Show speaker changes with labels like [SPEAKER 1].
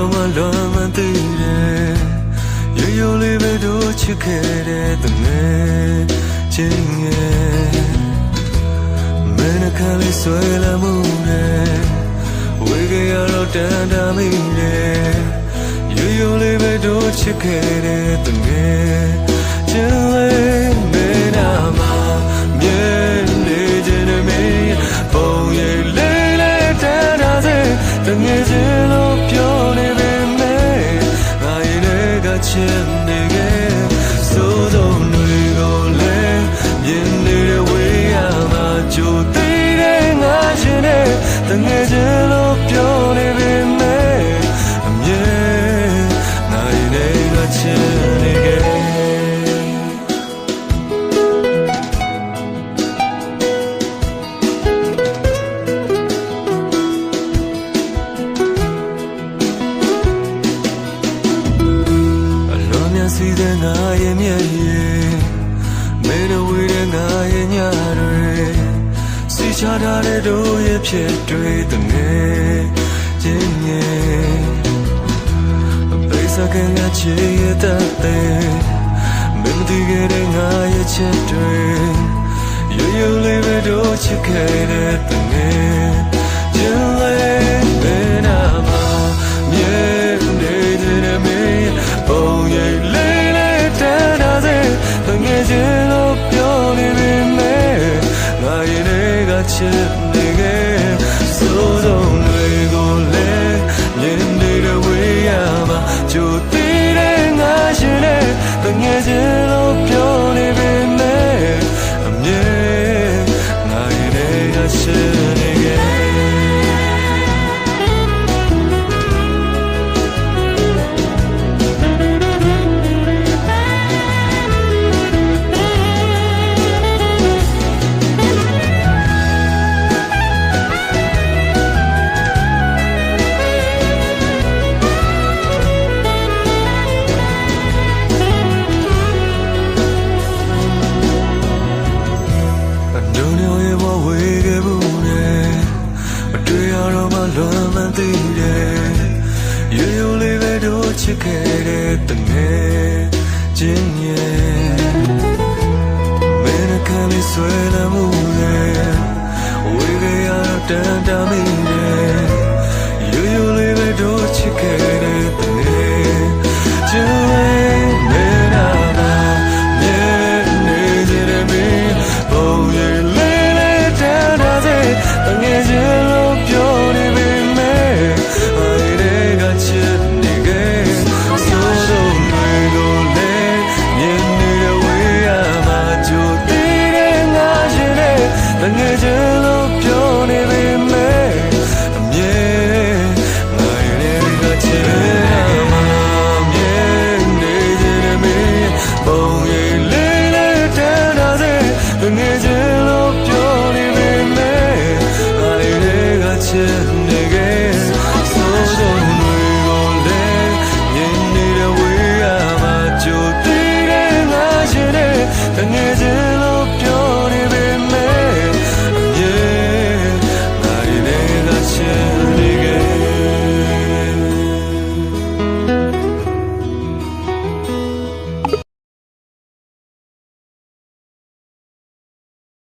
[SPEAKER 1] တော့မှလွန်မှန်သိတယ်ရိုးရိုးလေးပဲတို့ချစ်ခဲ့တဲ့တငယ်ချင်းငယ်မင်းကလေးဆွဲလာမှုနဲ့ဝေကြရတော့တန်တာမိတယ်ရိုးရိုးလေးပဲတို့ချစ်ခဲ့တဲ့တငယ်ချင်းလေးမင်းနာမှာမြဲနေခြင်းနဲ့မင်းပုံရိပ်လေးလေးတန်တာစေတငယ်ချင်းလို့ပြောနေပေမဲ့ငါရင်တွေကချစ်နေခဲ့စိုးဆုံးတွေကိုလည်းမြင်နေတဲ့ဝေးရမှာကြိုသေးတဲ့ငါရှင်နဲ့တငယ်ချင်းလို့ပြောနေပေမဲ့အမြဲငါရင်တွေကချစ်နေခဲ့စီတဲ့ငါရဲ့မျက်ရည်မဲတော်ဝေးတဲ့ငါရဲ့ညတွေစီချထားတဲ့တို့ရဲ့ဖြစ်တွေတငယ်ချင်းရဲ့ပိစကငါချေရဲ့တတဲ့မင်းတည်ခဲ့တဲ့ငါရဲ့ချစ်တွေရိုးရိုးလေးပဲတို့ချစ်ခဲ့တဲ့တငယ်ချင်းလေးဘယ်နာမှာမြဲနေတဲ့မင်းပုံရိပ်လေးလေးတန်တာစေတငယ်ချင်းလို့ပြောနေပေမဲ့ငါရင်တွေကချစ်နေခဲ့စိုးဆုံးတွေကိုလည်းမြင်နေတဲ့ဝေးရမှာကြိုသေးတဲ့ငါရှင်နဲ့တငယ်ချင်းလို့ပြောနေပေမဲ့အမြဲငါရင်တွေကချစ်နေခဲ့လွန်မှန်သိတယ်ရိုးရိုးလေးပဲတို့ချစ်ခဲ့တဲ့တငယ်ချင်းရဲ့မင်းကလေးဆွဲလာမှုနဲ့ဝေးကြရတန်တာမိ